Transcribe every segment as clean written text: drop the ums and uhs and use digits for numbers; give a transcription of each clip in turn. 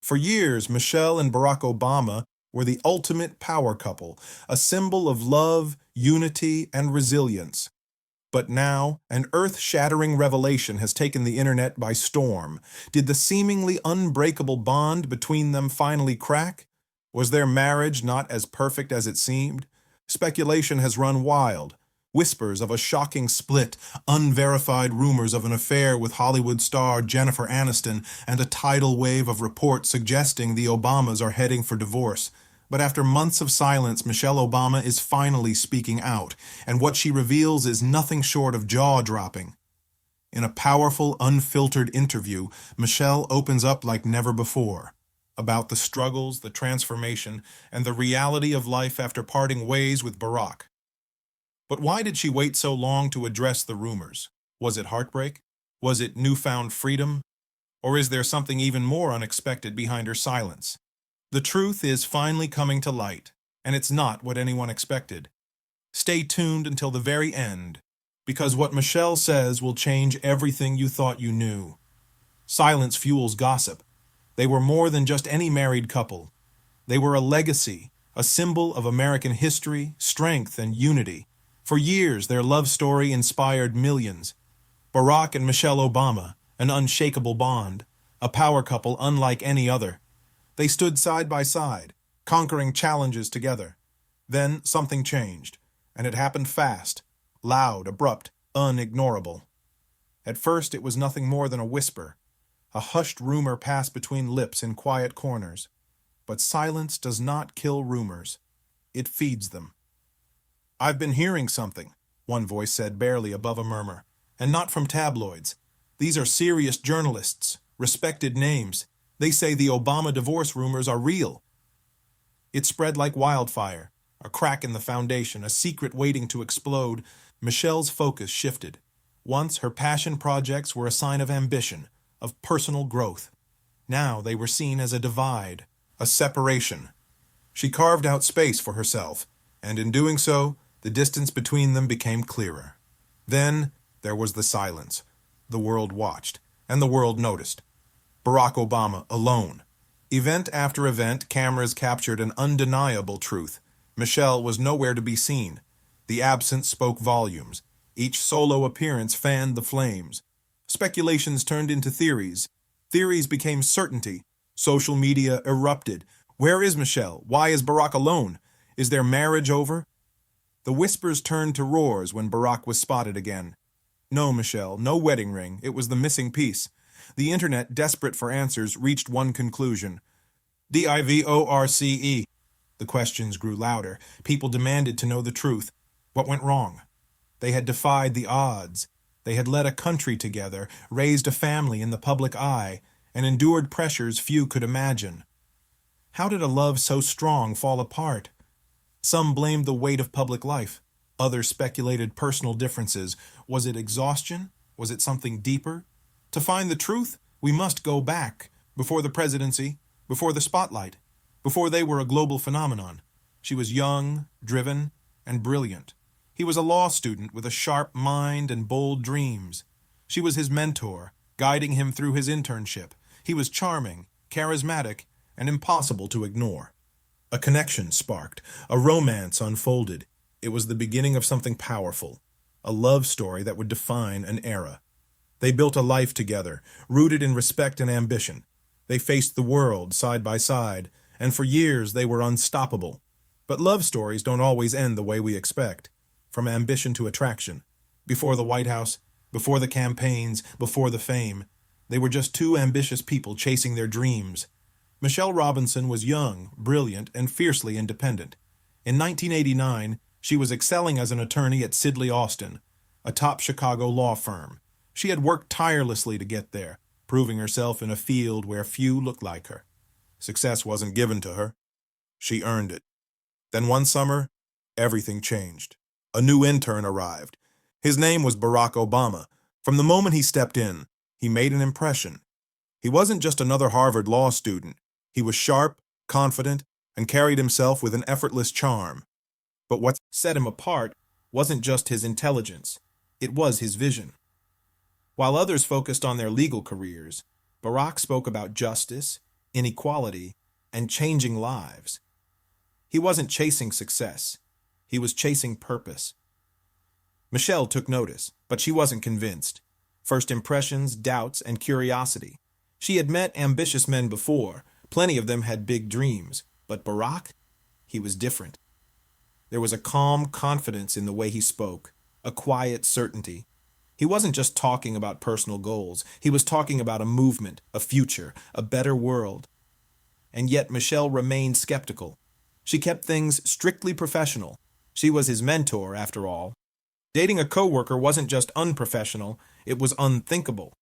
For years, Michelle and Barack Obama were the ultimate power couple, a symbol of love, unity, and resilience. But now, an earth-shattering revelation has taken the internet by storm. Did the seemingly unbreakable bond between them finally crack? Was their marriage not as perfect as it seemed? Speculation has run wild. Whispers of a shocking split, unverified rumors of an affair with Hollywood star Jennifer Aniston, and a tidal wave of reports suggesting the Obamas are heading for divorce. But after months of silence, Michelle Obama is finally speaking out, and what she reveals is nothing short of jaw-dropping. In a powerful, unfiltered interview, Michelle opens up like never before, about the struggles, the transformation, and the reality of life after parting ways with Barack. But why did she wait so long to address the rumors? Was it heartbreak? Was it newfound freedom? Or is there something even more unexpected behind her silence? The truth is finally coming to light, and it's not what anyone expected. Stay tuned until the very end, because what Michelle says will change everything you thought you knew. Silence fuels gossip. They were more than just any married couple. They were a legacy, a symbol of American history, strength, and unity. For years, their love story inspired millions. Barack and Michelle Obama, an unshakable bond, a power couple unlike any other. They stood side by side, conquering challenges together. Then something changed, and it happened fast, loud, abrupt, unignorable. At first, it was nothing more than a whisper. A hushed rumor passed between lips in quiet corners. But silence does not kill rumors. It feeds them. "I've been hearing something," one voice said barely above a murmur. "And not from tabloids. These are serious journalists, respected names. They say the Obama divorce rumors are real." It spread like wildfire, a crack in the foundation, a secret waiting to explode. Michelle's focus shifted. Once her passion projects were a sign of ambition, of personal growth. Now they were seen as a divide, a separation. She carved out space for herself, and in doing so, the distance between them became clearer. Then there was the silence. The world watched, and the world noticed. Barack Obama alone. Event after event, cameras captured an undeniable truth. Michelle was nowhere to be seen. The absence spoke volumes. Each solo appearance fanned the flames. Speculations turned into theories. Theories became certainty. Social media erupted. Where is Michelle? Why is Barack alone? Is their marriage over? The whispers turned to roars when Barack was spotted again. No, Michelle, no wedding ring. It was the missing piece. The internet, desperate for answers, reached one conclusion. Divorce. The questions grew louder. People demanded to know the truth. What went wrong? They had defied the odds. They had led a country together, raised a family in the public eye, and endured pressures few could imagine. How did a love so strong fall apart? Some blamed the weight of public life. Others speculated personal differences. Was it exhaustion? Was it something deeper? To find the truth, we must go back, before the presidency, before the spotlight, before they were a global phenomenon. She was young, driven, and brilliant. He was a law student with a sharp mind and bold dreams. She was his mentor, guiding him through his internship. He was charming, charismatic, and impossible to ignore. A connection sparked, a romance unfolded. It was the beginning of something powerful, a love story that would define an era. They built a life together, rooted in respect and ambition. They faced the world side by side, and for years they were unstoppable. But love stories don't always end the way we expect. From ambition to attraction. Before the White House, before the campaigns, before the fame, they were just two ambitious people chasing their dreams. Michelle Robinson was young, brilliant, and fiercely independent. In 1989, she was excelling as an attorney at Sidley Austin, a top Chicago law firm. She had worked tirelessly to get there, proving herself in a field where few looked like her. Success wasn't given to her. She earned it. Then one summer, everything changed. A new intern arrived. His name was Barack Obama. From the moment he stepped in, he made an impression. He wasn't just another Harvard law student. He was sharp, confident, and carried himself with an effortless charm. But what set him apart wasn't just his intelligence. It was his vision. While others focused on their legal careers, Barack spoke about justice, inequality, and changing lives. He wasn't chasing success. He was chasing purpose. Michelle took notice, but she wasn't convinced. First impressions, doubts, and curiosity. She had met ambitious men before. Plenty of them had big dreams. But Barack? He was different. There was a calm confidence in the way he spoke, a quiet certainty. He wasn't just talking about personal goals. He was talking about a movement, a future, a better world. And yet Michelle remained skeptical. She kept things strictly professional. She was his mentor, after all. Dating a coworker wasn't just unprofessional, it was unthinkable.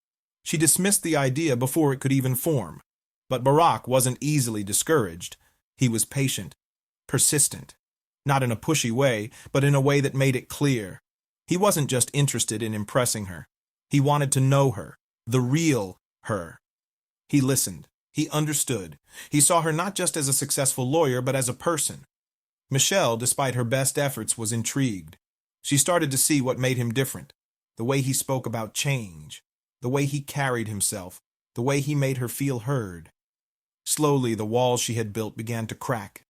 She dismissed the idea before it could even form. But Barack wasn't easily discouraged. He was patient, persistent. Not in a pushy way, but in a way that made it clear. He wasn't just interested in impressing her. He wanted to know her, the real her. He listened. He understood. He saw her not just as a successful lawyer, but as a person. Michelle, despite her best efforts, was intrigued. She started to see what made him different. The way he spoke about change. The way he carried himself. The way he made her feel heard. Slowly, the walls she had built began to crack.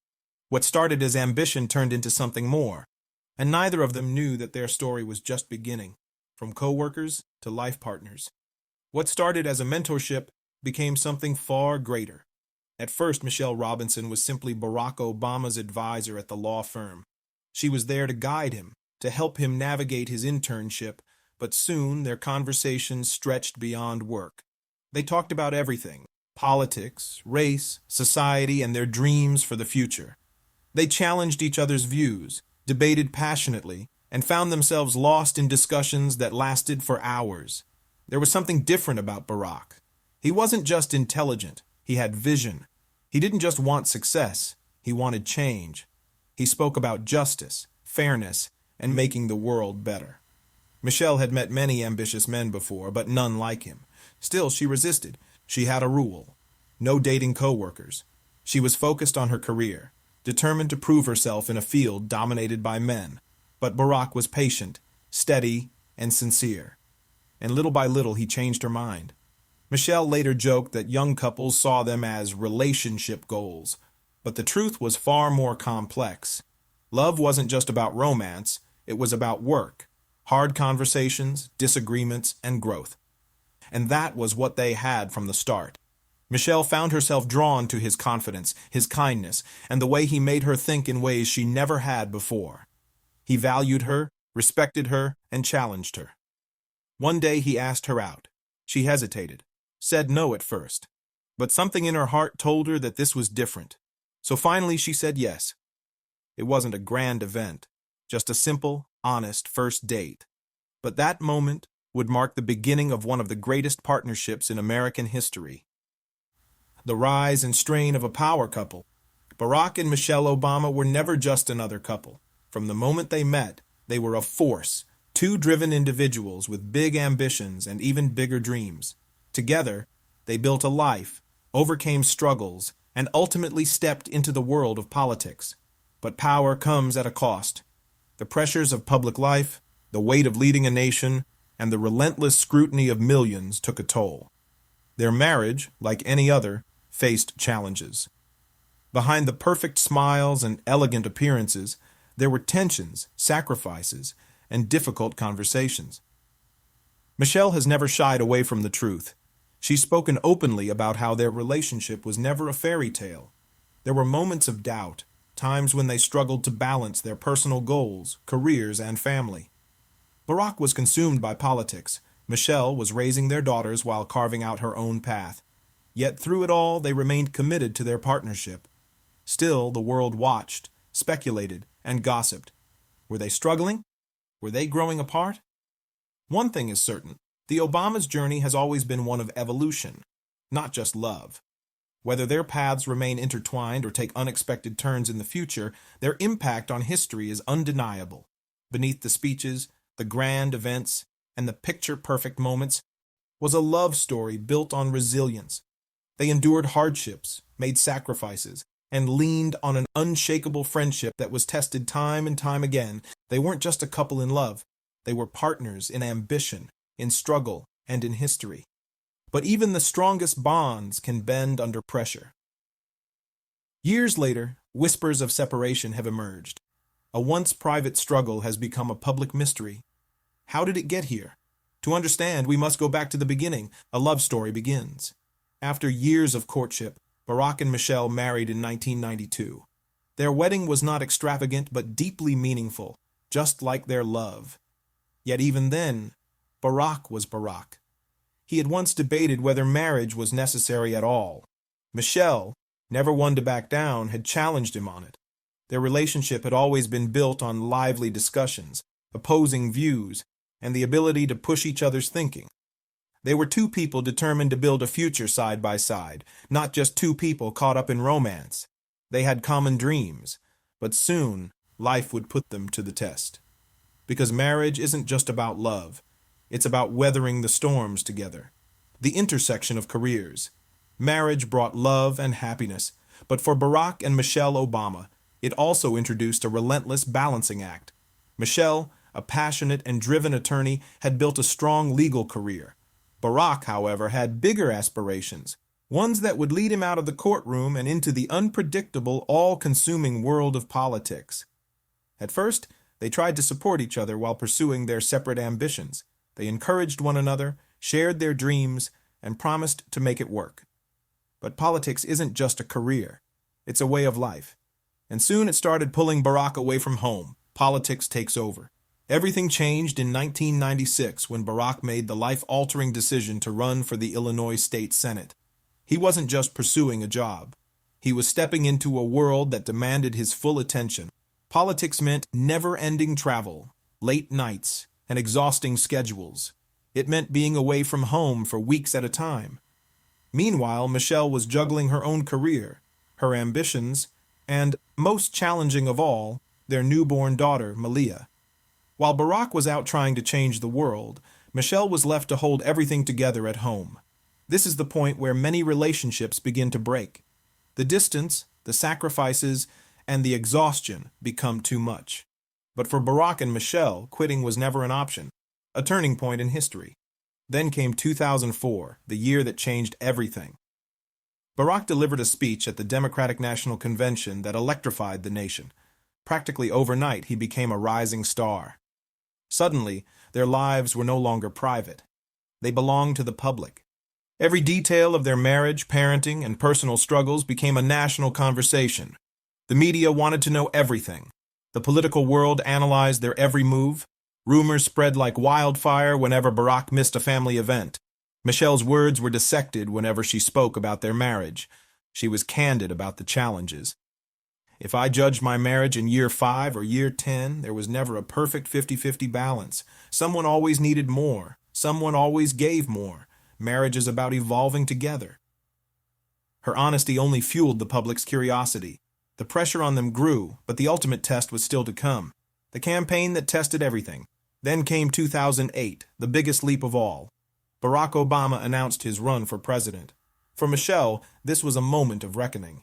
What started as ambition turned into something more. And neither of them knew that their story was just beginning, from co-workers to life partners. What started as a mentorship became something far greater. At first, Michelle Robinson was simply Barack Obama's advisor at the law firm. She was there to guide him, to help him navigate his internship, but soon their conversations stretched beyond work. They talked about everything: politics, race, society, and their dreams for the future. They challenged each other's views, debated passionately, and found themselves lost in discussions that lasted for hours. There was something different about Barack. He wasn't just intelligent, he had vision. He didn't just want success, he wanted change. He spoke about justice, fairness, and making the world better. Michelle had met many ambitious men before, but none like him. Still, she resisted. She had a rule: no dating coworkers. She was focused on her career, determined to prove herself in a field dominated by men. But Barack was patient, steady, and sincere. And little by little, he changed her mind. Michelle later joked that young couples saw them as relationship goals. But the truth was far more complex. Love wasn't just about romance, it was about work, hard conversations, disagreements, and growth. And that was what they had from the start. Michelle found herself drawn to his confidence, his kindness, and the way he made her think in ways she never had before. He valued her, respected her, and challenged her. One day he asked her out. She hesitated, said no at first, but something in her heart told her that this was different. So finally she said yes. It wasn't a grand event, just a simple, honest first date. But that moment would mark the beginning of one of the greatest partnerships in American history. The rise and strain of a power couple. Barack and Michelle Obama were never just another couple. From the moment they met, they were a force, two driven individuals with big ambitions and even bigger dreams. Together, they built a life, overcame struggles, and ultimately stepped into the world of politics. But power comes at a cost. The pressures of public life, the weight of leading a nation, and the relentless scrutiny of millions took a toll. Their marriage, like any other, faced challenges. Behind the perfect smiles and elegant appearances, there were tensions, sacrifices, and difficult conversations. Michelle has never shied away from the truth. She's spoken openly about how their relationship was never a fairy tale. There were moments of doubt, times when they struggled to balance their personal goals, careers, and family. Barack was consumed by politics. Michelle was raising their daughters while carving out her own path. Yet through it all, they remained committed to their partnership. Still, the world watched, speculated, and gossiped. Were they struggling? Were they growing apart? One thing is certain: the Obamas' journey has always been one of evolution, not just love. Whether their paths remain intertwined or take unexpected turns in the future, their impact on history is undeniable. Beneath the speeches, the grand events, and the picture-perfect moments was a love story built on resilience. They endured hardships, made sacrifices, and leaned on an unshakable friendship that was tested time and time again. They weren't just a couple in love. They were partners in ambition, in struggle, and in history. But even the strongest bonds can bend under pressure. Years later, whispers of separation have emerged. A once private struggle has become a public mystery. How did it get here? To understand, we must go back to the beginning. A love story begins. After years of courtship, Barack and Michelle married in 1992. Their wedding was not extravagant but deeply meaningful, just like their love. Yet even then, Barack was Barack. He had once debated whether marriage was necessary at all. Michelle, never one to back down, had challenged him on it. Their relationship had always been built on lively discussions, opposing views, and the ability to push each other's thinking. They were two people determined to build a future side by side, not just two people caught up in romance. They had common dreams, but soon life would put them to the test. Because marriage isn't just about love, it's about weathering the storms together. The intersection of careers. Marriage brought love and happiness, but for Barack and Michelle Obama, it also introduced a relentless balancing act. Michelle, a passionate and driven attorney, had built a strong legal career. Barack, however, had bigger aspirations, ones that would lead him out of the courtroom and into the unpredictable, all-consuming world of politics. At first, they tried to support each other while pursuing their separate ambitions. They encouraged one another, shared their dreams, and promised to make it work. But politics isn't just a career. It's a way of life. And soon it started pulling Barack away from home. Politics takes over. Everything changed in 1996 when Barack made the life-altering decision to run for the Illinois State Senate. He wasn't just pursuing a job. He was stepping into a world that demanded his full attention. Politics meant never-ending travel, late nights, and exhausting schedules. It meant being away from home for weeks at a time. Meanwhile, Michelle was juggling her own career, her ambitions, and, most challenging of all, their newborn daughter, Malia. While Barack was out trying to change the world, Michelle was left to hold everything together at home. This is the point where many relationships begin to break. The distance, the sacrifices, and the exhaustion become too much. But for Barack and Michelle, quitting was never an option, a turning point in history. Then came 2004, the year that changed everything. Barack delivered a speech at the Democratic National Convention that electrified the nation. Practically overnight, he became a rising star. Suddenly, their lives were no longer private. They belonged to the public. Every detail of their marriage, parenting, and personal struggles became a national conversation. The media wanted to know everything. The political world analyzed their every move. Rumors spread like wildfire whenever Barack missed a family event. Michelle's words were dissected whenever she spoke about their marriage. She was candid about the challenges. If I judged my marriage in year 5 or year 10, there was never a perfect 50-50 balance. Someone always needed more. Someone always gave more. Marriage is about evolving together. Her honesty only fueled the public's curiosity. The pressure on them grew, but the ultimate test was still to come. The campaign that tested everything. Then came 2008, the biggest leap of all. Barack Obama announced his run for president. For Michelle, this was a moment of reckoning.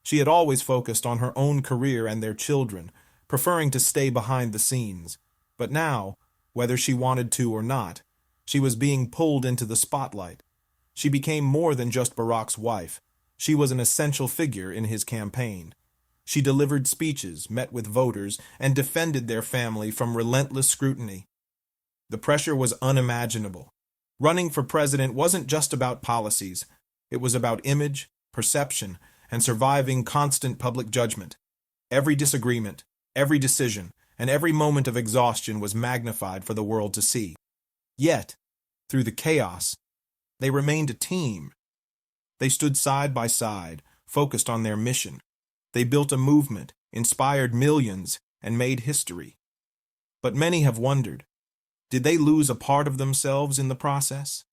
She had always focused on her own career and their children, preferring to stay behind the scenes. But now, whether she wanted to or not, she was being pulled into the spotlight. She became more than just Barack's wife. She was an essential figure in his campaign. She delivered speeches, met with voters, and defended their family from relentless scrutiny. The pressure was unimaginable. Running for president wasn't just about policies. It was about image, perception, and surviving constant public judgment. Every disagreement, every decision, and every moment of exhaustion was magnified for the world to see. Yet, through the chaos, they remained a team. They stood side by side, focused on their mission. They built a movement, inspired millions, and made history. But many have wondered, did they lose a part of themselves in the process?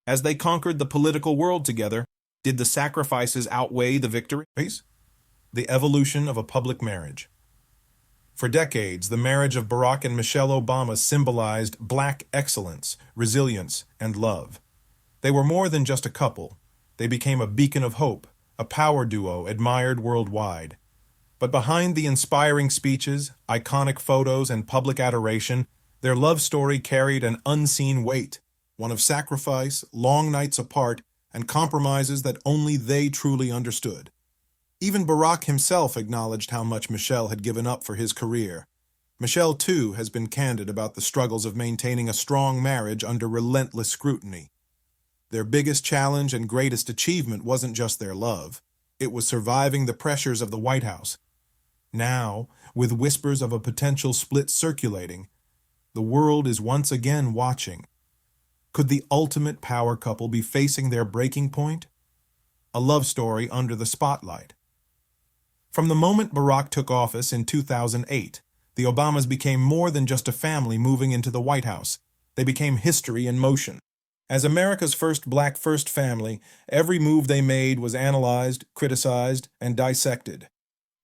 As they conquered the political world together, did the sacrifices outweigh the victories? The evolution of a public marriage. For decades, the marriage of Barack and Michelle Obama symbolized Black excellence, resilience, and love. They were more than just a couple. They became a beacon of hope, a power duo admired worldwide. But behind the inspiring speeches, iconic photos, and public adoration, their love story carried an unseen weight. one of sacrifice, long nights apart, and compromises that only they truly understood. Even Barack himself acknowledged how much Michelle had given up for his career. Michelle, too, has been candid about the struggles of maintaining a strong marriage under relentless scrutiny. Their biggest challenge and greatest achievement wasn't just their love. It was surviving the pressures of the White House. Now, with whispers of a potential split circulating, the world is once again watching. Could the ultimate power couple be facing their breaking point? A love story under the spotlight. From the moment Barack took office in 2008, the Obamas became more than just a family moving into the White House. They became history in motion. As America's first black first family, every move they made was analyzed, criticized, and dissected.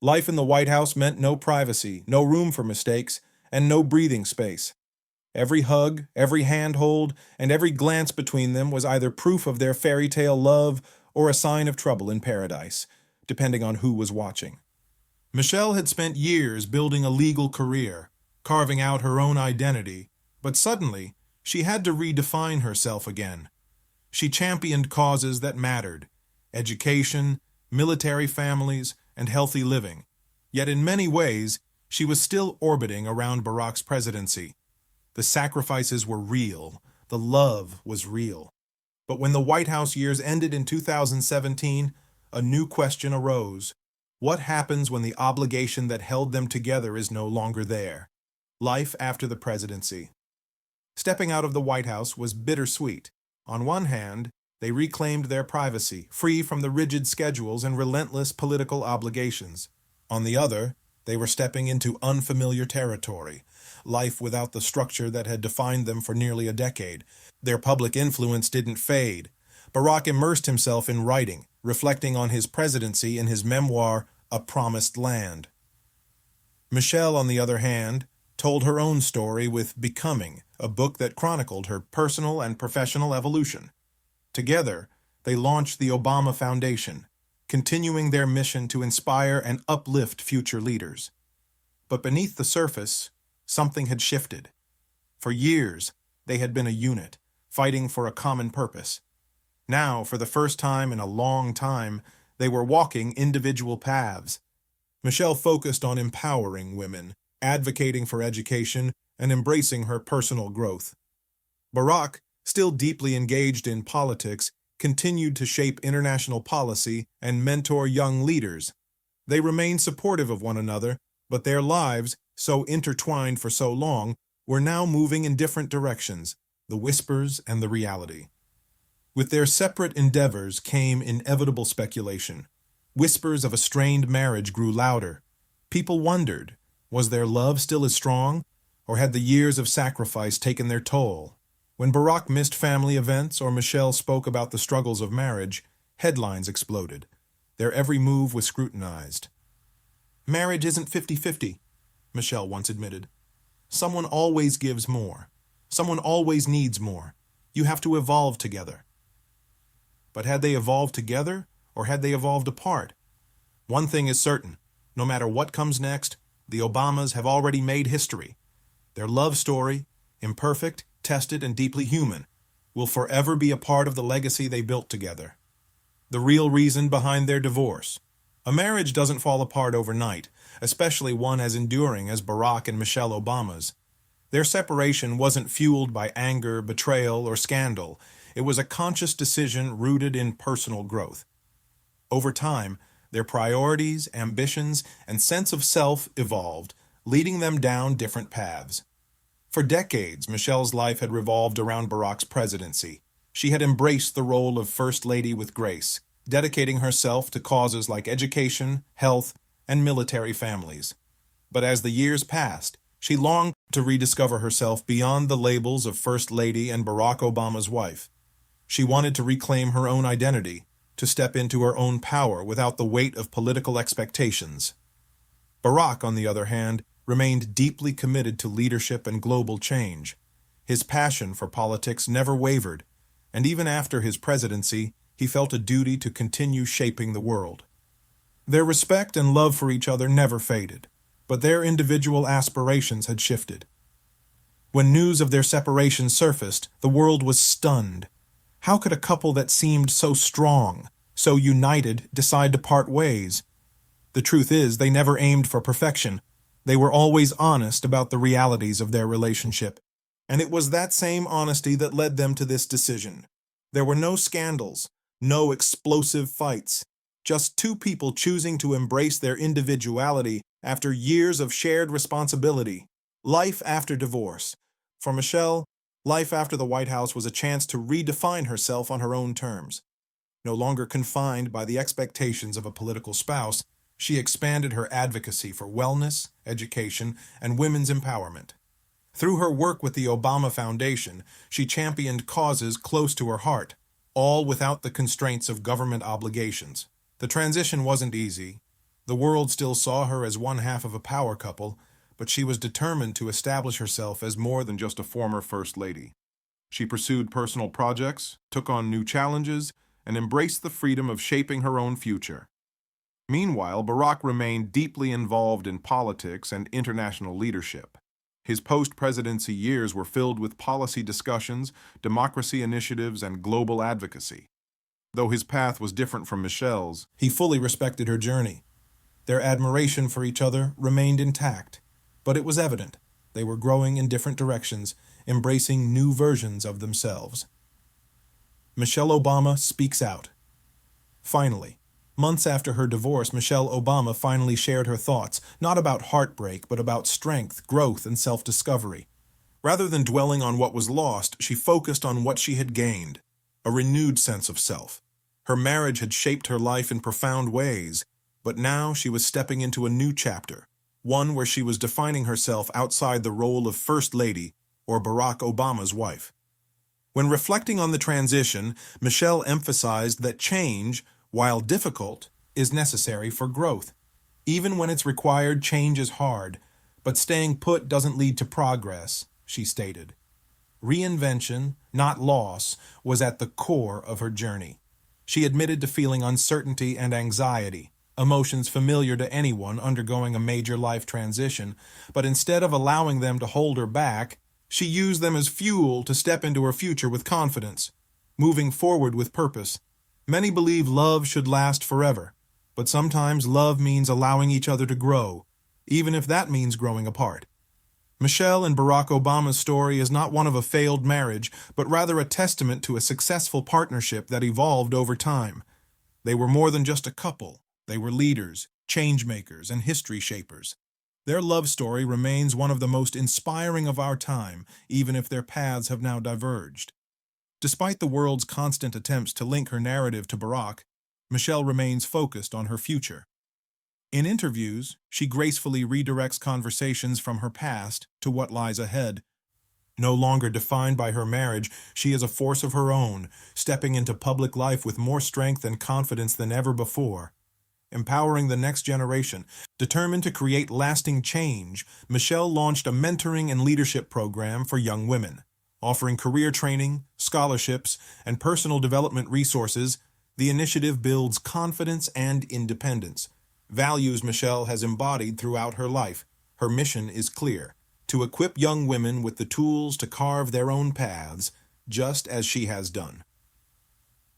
Life in the White House meant no privacy, no room for mistakes, and no breathing space. Every hug, every handhold, and every glance between them was either proof of their fairy tale love or a sign of trouble in paradise, depending on who was watching. Michelle had spent years building a legal career, carving out her own identity, but suddenly, she had to redefine herself again. She championed causes that mattered: education, military families, and healthy living. Yet in many ways, she was still orbiting around Barack's presidency. The sacrifices were real. The love was real. But when the White House years ended in 2017, a new question arose. What happens when the obligation that held them together is no longer there? Life after the presidency. Stepping out of the White House was bittersweet. On one hand, they reclaimed their privacy, free from the rigid schedules and relentless political obligations. On the other, they were stepping into unfamiliar territory, life without the structure that had defined them for nearly a decade. Their public influence didn't fade. Barack immersed himself in writing, reflecting on his presidency in his memoir, A Promised Land. Michelle, on the other hand, told her own story with Becoming, a book that chronicled her personal and professional evolution. Together, they launched the Obama Foundation, continuing their mission to inspire and uplift future leaders. But beneath the surface, something had shifted. For years, they had been a unit, fighting for a common purpose. Now, for the first time in a long time, they were walking individual paths. Michelle focused on empowering women, advocating for education, and embracing her personal growth. Barack, still deeply engaged in politics, continued to shape international policy and mentor young leaders. They remained supportive of one another, but their lives, so intertwined for so long, were now moving in different directions, the whispers and the reality. With their separate endeavors came inevitable speculation. Whispers of a strained marriage grew louder. People wondered, was their love still as strong, or had the years of sacrifice taken their toll? When Barack missed family events or Michelle spoke about the struggles of marriage, headlines exploded. Their every move was scrutinized. "Marriage isn't 50-50, Michelle once admitted. "Someone always gives more. Someone always needs more. You have to evolve together." But had they evolved together, or had they evolved apart? One thing is certain: no matter what comes next, the Obamas have already made history. Their love story, imperfect, tested, and deeply human, will forever be a part of the legacy they built together. The real reason behind their divorce. A marriage doesn't fall apart overnight, especially one as enduring as Barack and Michelle Obama's. Their separation wasn't fueled by anger, betrayal, or scandal. It was a conscious decision rooted in personal growth. Over time, their priorities, ambitions, and sense of self evolved, leading them down different paths. For decades, Michelle's life had revolved around Barack's presidency. She had embraced the role of First Lady with grace, dedicating herself to causes like education, health, and military families. But as the years passed, she longed to rediscover herself beyond the labels of First Lady and Barack Obama's wife. She wanted to reclaim her own identity, to step into her own power without the weight of political expectations. Barack, on the other hand, remained deeply committed to leadership and global change. His passion for politics never wavered, and even after his presidency, he felt a duty to continue shaping the world. Their respect and love for each other never faded, but their individual aspirations had shifted. When news of their separation surfaced, the world was stunned. How could a couple that seemed so strong, so united, decide to part ways? The truth is, they never aimed for perfection. They were always honest about the realities of their relationship. And it was that same honesty that led them to this decision. There were no scandals, no explosive fights, just two people choosing to embrace their individuality after years of shared responsibility. Life after divorce. For Michelle, life after the White House was a chance to redefine herself on her own terms. No longer confined by the expectations of a political spouse, she expanded her advocacy for wellness, education, and women's empowerment. Through her work with the Obama Foundation, she championed causes close to her heart, all without the constraints of government obligations. The transition wasn't easy. The world still saw her as one half of a power couple, but she was determined to establish herself as more than just a former First Lady. She pursued personal projects, took on new challenges, and embraced the freedom of shaping her own future. Meanwhile, Barack remained deeply involved in politics and international leadership. His post-presidency years were filled with policy discussions, democracy initiatives, and global advocacy. Though his path was different from Michelle's, he fully respected her journey. Their admiration for each other remained intact, but it was evident they were growing in different directions, embracing new versions of themselves. Michelle Obama speaks out. Finally, months after her divorce, Michelle Obama finally shared her thoughts, not about heartbreak, but about strength, growth, and self-discovery. Rather than dwelling on what was lost, she focused on what she had gained, a renewed sense of self. Her marriage had shaped her life in profound ways, but now she was stepping into a new chapter, one where she was defining herself outside the role of First Lady or Barack Obama's wife. When reflecting on the transition, Michelle emphasized that change, while difficult, is necessary for growth. Even when it's required, change is hard, but staying put doesn't lead to progress, she stated. Reinvention, not loss, was at the core of her journey. She admitted to feeling uncertainty and anxiety, emotions familiar to anyone undergoing a major life transition, but instead of allowing them to hold her back, she used them as fuel to step into her future with confidence, moving forward with purpose. Many believe love should last forever, but sometimes love means allowing each other to grow, even if that means growing apart. Michelle and Barack Obama's story is not one of a failed marriage, but rather a testament to a successful partnership that evolved over time. They were more than just a couple. They were leaders, change-makers, and history shapers. Their love story remains one of the most inspiring of our time, even if their paths have now diverged. Despite the world's constant attempts to link her narrative to Barack, Michelle remains focused on her future. In interviews, she gracefully redirects conversations from her past to what lies ahead. No longer defined by her marriage, she is a force of her own, stepping into public life with more strength and confidence than ever before. Empowering the next generation, determined to create lasting change, Michelle launched a mentoring and leadership program for young women. Offering career training, scholarships, and personal development resources, the initiative builds confidence and independence. Values Michelle has embodied throughout her life. Her mission is clear: to equip young women with the tools to carve their own paths, just as she has done.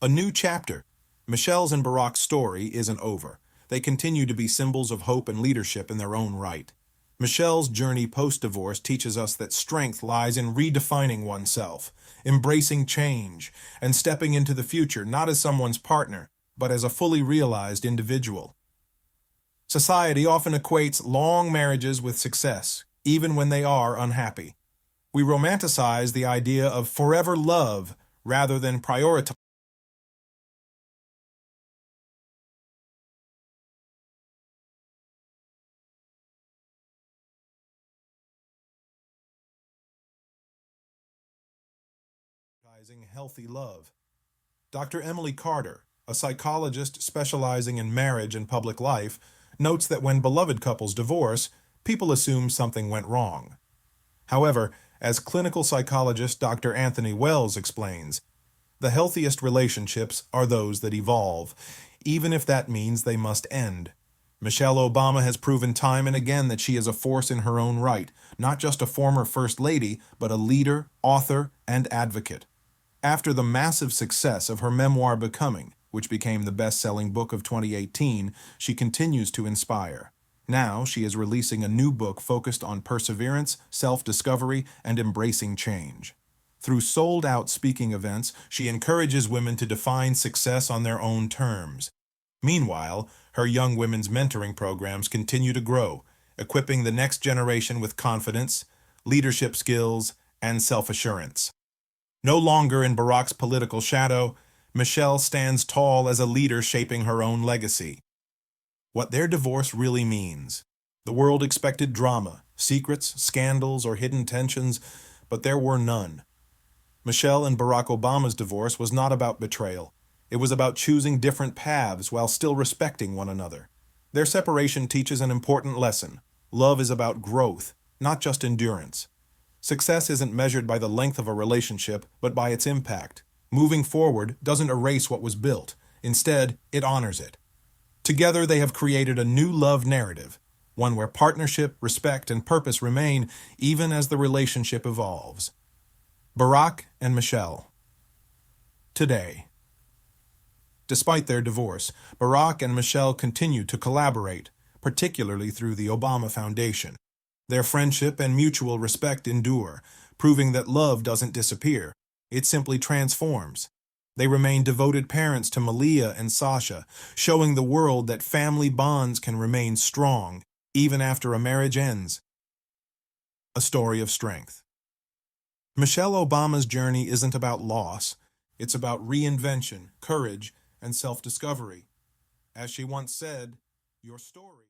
A new chapter. Michelle's and Barack's story isn't over. They continue to be symbols of hope and leadership in their own right. Michelle's journey post-divorce teaches us that strength lies in redefining oneself, embracing change, and stepping into the future not as someone's partner, but as a fully realized individual. Society often equates long marriages with success, even when they are unhappy. We romanticize the idea of forever love rather than prioritizing healthy love. Dr. Emily Carter, a psychologist specializing in marriage and public life, notes that when beloved couples divorce, people assume something went wrong. However, as clinical psychologist Dr. Anthony Wells explains, the healthiest relationships are those that evolve, even if that means they must end. Michelle Obama has proven time and again that she is a force in her own right, not just a former First Lady, but a leader, author, and advocate. After the massive success of her memoir Becoming, which became the best-selling book of 2018, she continues to inspire. Now, she is releasing a new book focused on perseverance, self-discovery, and embracing change. Through sold-out speaking events, she encourages women to define success on their own terms. Meanwhile, her young women's mentoring programs continue to grow, equipping the next generation with confidence, leadership skills, and self-assurance. No longer in Barack's political shadow, Michelle stands tall as a leader shaping her own legacy. What their divorce really means. The world expected drama, secrets, scandals, or hidden tensions, but there were none. Michelle and Barack Obama's divorce was not about betrayal. It was about choosing different paths while still respecting one another. Their separation teaches an important lesson. Love is about growth, not just endurance. Success isn't measured by the length of a relationship, but by its impact. Moving forward doesn't erase what was built. Instead, it honors it. Together, they have created a new love narrative, one where partnership, respect, and purpose remain even as the relationship evolves. Barack and Michelle. Today. Despite their divorce, Barack and Michelle continue to collaborate, particularly through the Obama Foundation. Their friendship and mutual respect endure, proving that love doesn't disappear. It simply transforms. They remain devoted parents to Malia and Sasha, showing the world that family bonds can remain strong, even after a marriage ends. A story of strength. Michelle Obama's journey isn't about loss. It's about reinvention, courage, and self-discovery. As she once said, your story